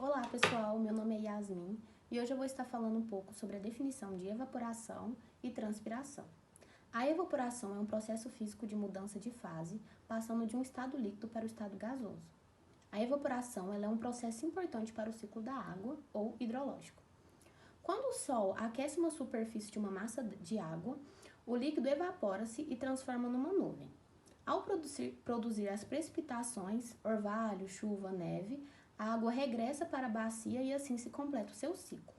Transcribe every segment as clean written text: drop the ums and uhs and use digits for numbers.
Olá pessoal, meu nome é Yasmin e hoje eu vou estar falando um pouco sobre a definição de evaporação e transpiração. A evaporação é um processo físico de mudança de fase, passando de um estado líquido para o estado gasoso. A evaporação ela é um processo importante para o ciclo da água ou hidrológico. Quando o Sol aquece uma superfície de uma massa de água, o líquido evapora-se e transforma numa nuvem. Ao produzir as precipitações, orvalho, chuva, neve, a água regressa para a bacia e assim se completa o seu ciclo.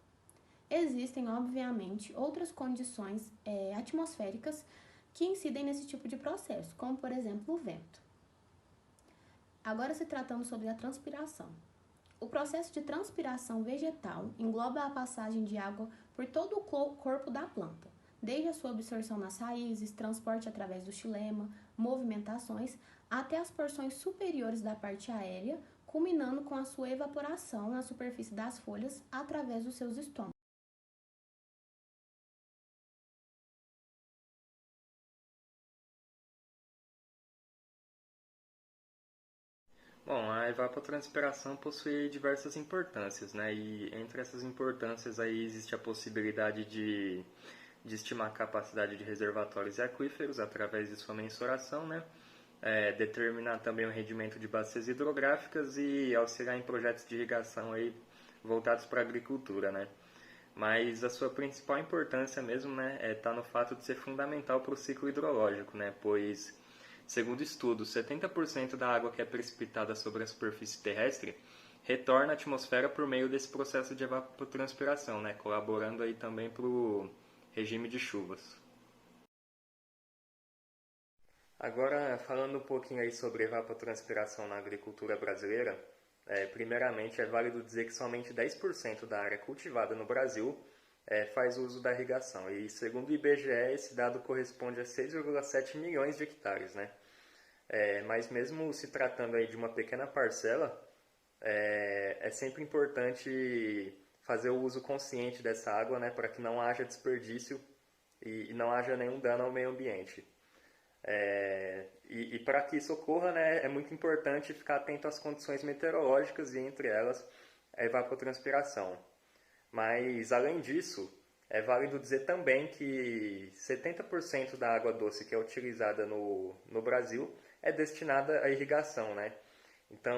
Existem, obviamente, outras condições atmosféricas que incidem nesse tipo de processo, como, por exemplo, o vento. Agora, se tratando sobre a transpiração. O processo de transpiração vegetal engloba a passagem de água por todo o corpo da planta, desde a sua absorção nas raízes, transporte através do xilema, movimentações, até as porções superiores da parte aérea, culminando com a sua evaporação na superfície das folhas através dos seus estômagos. Bom, a evapotranspiração possui diversas importâncias, né? E entre essas importâncias aí existe a possibilidade de estimar a capacidade de reservatórios e aquíferos através de sua mensuração, né? Determinar também o rendimento de bacias hidrográficas e auxiliar em projetos de irrigação aí voltados para a agricultura, né? Mas a sua principal importância mesmo, né, tá no fato de ser fundamental para o ciclo hidrológico, né? Pois segundo estudos, 70% da água que é precipitada sobre a superfície terrestre retorna à atmosfera por meio desse processo de evapotranspiração, né? Colaborando aí também para o regime de chuvas. Agora, falando um pouquinho aí sobre evapotranspiração na agricultura brasileira, primeiramente é válido dizer que somente 10% da área cultivada no Brasil faz uso da irrigação. E segundo o IBGE, esse dado corresponde a 6,7 milhões de hectares, né? Mas mesmo se tratando aí de uma pequena parcela, é sempre importante fazer o uso consciente dessa água, né, para que não haja desperdício e não haja nenhum dano ao meio ambiente. E para que isso ocorra, né, é muito importante ficar atento às condições meteorológicas e, entre elas, a evapotranspiração. Mas, além disso, é válido dizer também que 70% da água doce que é utilizada no Brasil é destinada à irrigação, né? Então,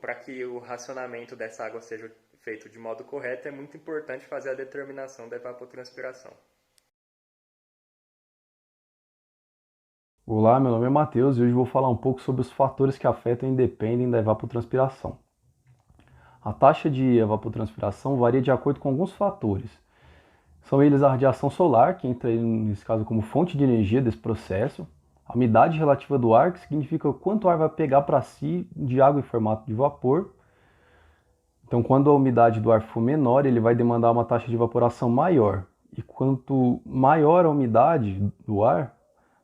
para que o racionamento dessa água seja feito de modo correto, é muito importante fazer a determinação da evapotranspiração. Olá, meu nome é Matheus e hoje vou falar um pouco sobre os fatores que afetam e dependem da evapotranspiração. A taxa de evapotranspiração varia de acordo com alguns fatores. São eles a radiação solar, que entra nesse caso como fonte de energia desse processo, a umidade relativa do ar, que significa quanto ar vai pegar para si de água em formato de vapor. Então, quando a umidade do ar for menor, ele vai demandar uma taxa de evaporação maior. E quanto maior a umidade do ar,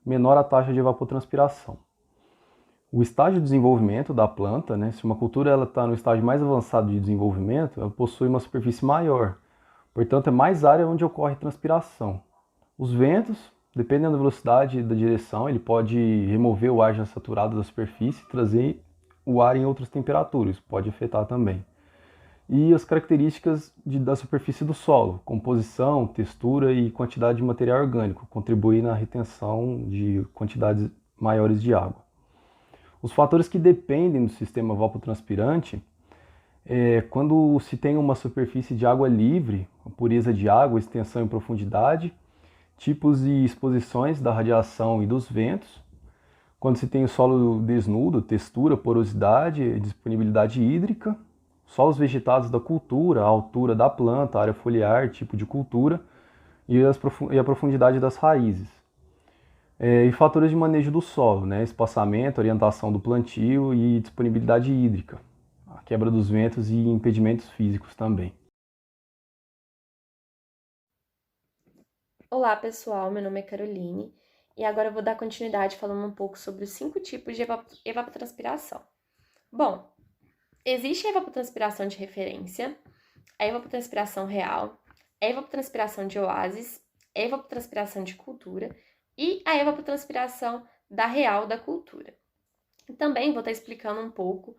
menor a taxa de evapotranspiração. O estágio de desenvolvimento da planta, né, se uma cultura está no estágio mais avançado de desenvolvimento, ela possui uma superfície maior, portanto é mais área onde ocorre transpiração. Os ventos, dependendo da velocidade e da direção, ele pode remover o ar já saturado da superfície e trazer o ar em outras temperaturas, pode afetar também. E as características da superfície do solo, composição, textura e quantidade de material orgânico, contribuem na retenção de quantidades maiores de água. Os fatores que dependem do sistema evapotranspirante quando se tem uma superfície de água livre, a pureza de água, extensão e profundidade, tipos e exposições da radiação e dos ventos, quando se tem o solo desnudo, textura, porosidade, disponibilidade hídrica, solos vegetados da cultura, a altura da planta, a área foliar, tipo de cultura e a profundidade das raízes. E fatores de manejo do solo, né? Espaçamento, orientação do plantio e disponibilidade hídrica, a quebra dos ventos e impedimentos físicos também. Olá, pessoal. Meu nome é Caroline e agora eu vou dar continuidade falando um pouco sobre os 5 tipos de evapotranspiração. Bom, existe a evapotranspiração de referência, a evapotranspiração real, a evapotranspiração de oásis, a evapotranspiração de cultura e a evapotranspiração da real da cultura. Também vou estar explicando um pouco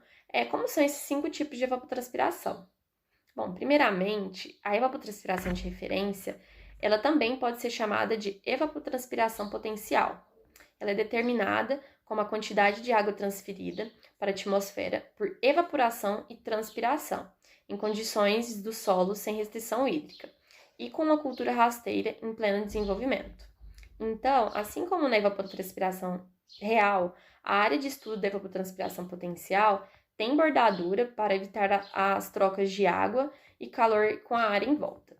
como são esses 5 tipos de evapotranspiração. Bom, primeiramente, a evapotranspiração de referência, ela também pode ser chamada de evapotranspiração potencial. Ela é determinada como a quantidade de água transferida para a atmosfera por evaporação e transpiração, em condições do solo sem restrição hídrica, e com uma cultura rasteira em pleno desenvolvimento. Então, assim como na evapotranspiração real, a área de estudo da evapotranspiração potencial tem bordadura para evitar as trocas de água e calor com a área em volta.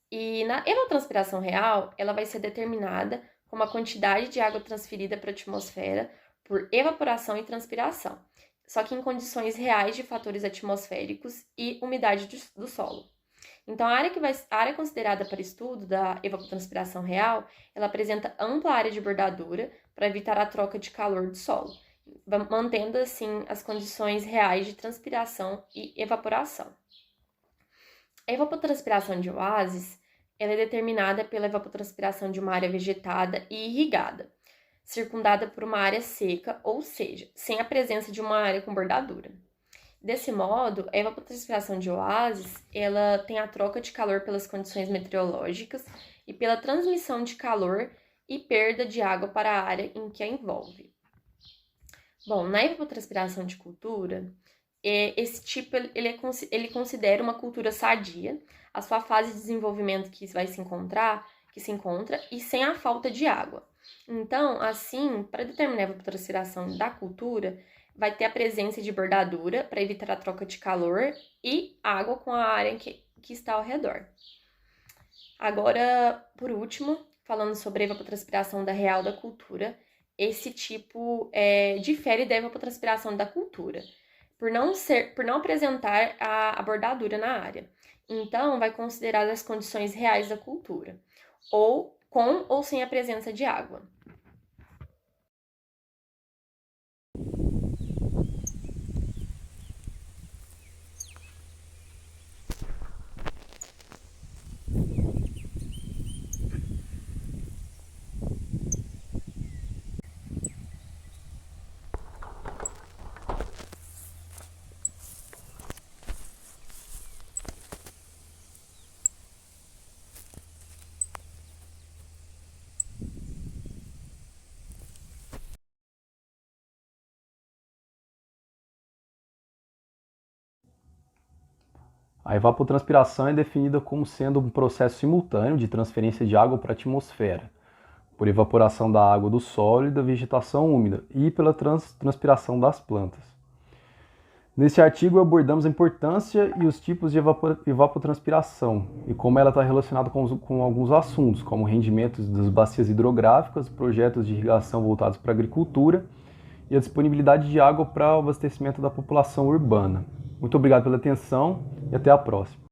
E na evapotranspiração real, ela vai ser determinada como a quantidade de água transferida para a atmosfera por evaporação e transpiração, só que em condições reais de fatores atmosféricos e umidade do solo. Então, a área considerada para estudo da evapotranspiração real, ela apresenta ampla área de bordadura para evitar a troca de calor do solo, mantendo, assim, as condições reais de transpiração e evaporação. A evapotranspiração de oásis, ela é determinada pela evapotranspiração de uma área vegetada e irrigada, circundada por uma área seca, ou seja, sem a presença de uma área com bordadura. Desse modo, a evapotranspiração de oásis, ela tem a troca de calor pelas condições meteorológicas e pela transmissão de calor e perda de água para a área em que a envolve. Bom, na evapotranspiração de cultura, esse tipo ele considera uma cultura sadia, a sua fase de desenvolvimento que se encontra e sem a falta de água. Então, assim, para determinar a evapotranspiração da cultura, vai ter a presença de bordadura para evitar a troca de calor e água com a área que está ao redor. Agora, por último, falando sobre a evapotranspiração da real da cultura, esse tipo difere da evapotranspiração da cultura, por não apresentar a bordadura na área. Então, vai considerar as condições reais da cultura, ou com ou sem a presença de água. A evapotranspiração é definida como sendo um processo simultâneo de transferência de água para a atmosfera, por evaporação da água do solo e da vegetação úmida e pela transpiração das plantas. Neste artigo abordamos a importância e os tipos de evapotranspiração e como ela está relacionada com alguns assuntos, como rendimentos das bacias hidrográficas, projetos de irrigação voltados para a agricultura e a disponibilidade de água para o abastecimento da população urbana. Muito obrigado pela atenção e até a próxima.